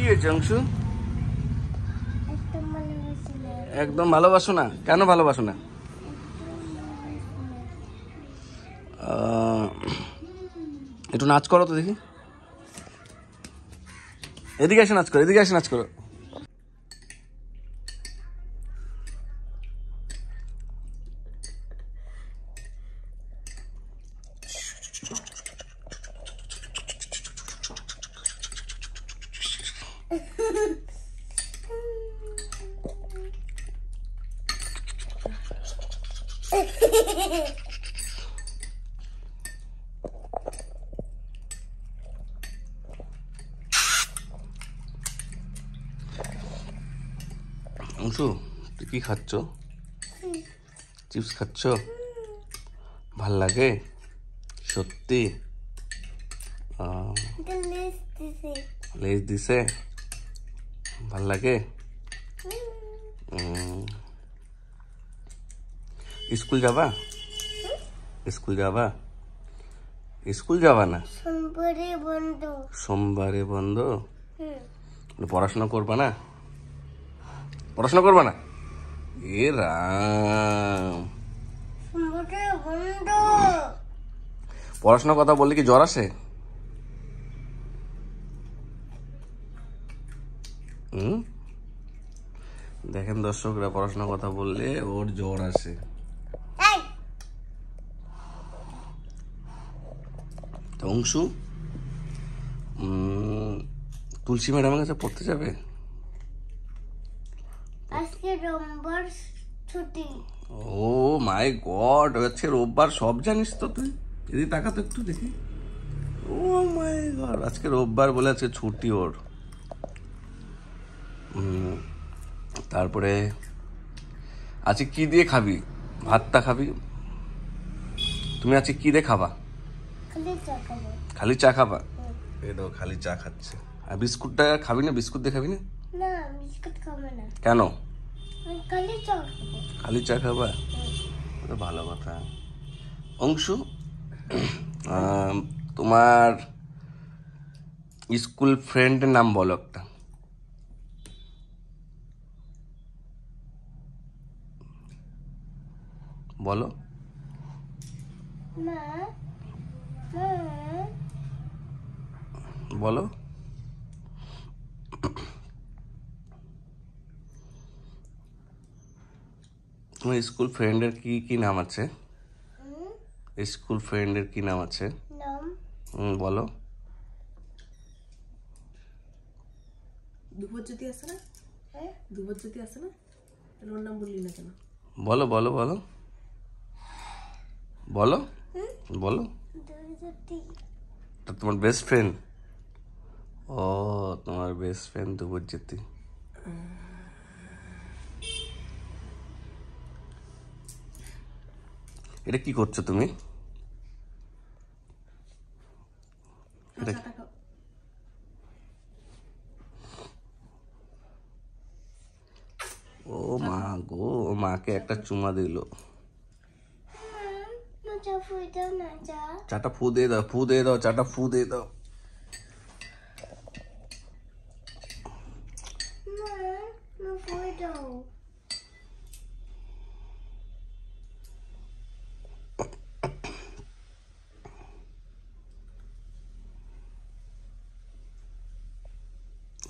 হয়েছে অংশু? একদম ভালোবাসো না? কেন ভালোবাসো না? একটু নাচ করো তো দেখি। এদিকে এসে নাচ করো, এদিকে এসে নাচ করো। অংশু, তুই কি খাচ্ছ? চিপস খাচ্ছ? ভাল লাগে সত্যি? লেজ দিছে, ভাল লাগে? স্কুল যাবা? স্কুল যাবা? স্কুল যাবা না? সোমবারে বন্ধ। সোমবারে বন্ধ? পড়াশোনা করবা না? পড়াশোনা করবা না? এ রাম, পড়াশোনার কথা বললে কি জ্বর আসে? দেখেন দর্শকরা, পড়াশোনার কথা বললে ওর জ্বর আসে। অংশু, তুলসী ম্যাডামের কাছে পড়তে যাবে? আজকে রোববার ছুটি। ও মাই গড, আজকে রোববার, সব জানিস তো তুই? এদিকে তাকা তো একটু দেখি। ও মাই গড, আজকে রোববার বলে আজকে ছুটি ওর। তারপরে আজকে কি দিয়ে খাবি? ভাতটা খাবি? তুমি আজকে কি দিয়ে খাবা? খালি চা খাবা? এই দেখো খালি চা খাচ্ছে। আর বিস্কুটটা খাবি না? বিস্কুট দিয়ে খাবি না? না, বিস্কুট খাবো না। কেন? খালি চা খাবো। খালি চা খাবা? ভালো কথা। অংশু, তোমার স্কুল ফ্রেন্ডের নাম বলো একটা। বলো। বলো। তোমার স্কুল ফ্রেন্ডের কি কি নাম আছে? স্কুল ফ্রেন্ডের কি নাম আছে? বলো। ধ্রুবজ্যোতি আছে না? ধ্রুবজ্যোতি আছে না? ওর নাম বললি না কেন? বলো বলো বলো বলো বলো। তোমার বেস্ট ফ্রেন্ড? ও, তোমার বেস্ট ফ্রেন্ড ধ্রুবজ্যোতি। এটা কি করছো তুমি? ও মা গো, মাকে একটা চুমা দিল। চাটা ফু দিয়ে দাও, ফু দিয়ে দাও, চাটা ফু দিয়ে দাও।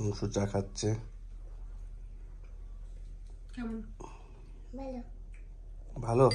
অংশু চা খাচ্ছে। কেমন? ভালো। ভালো?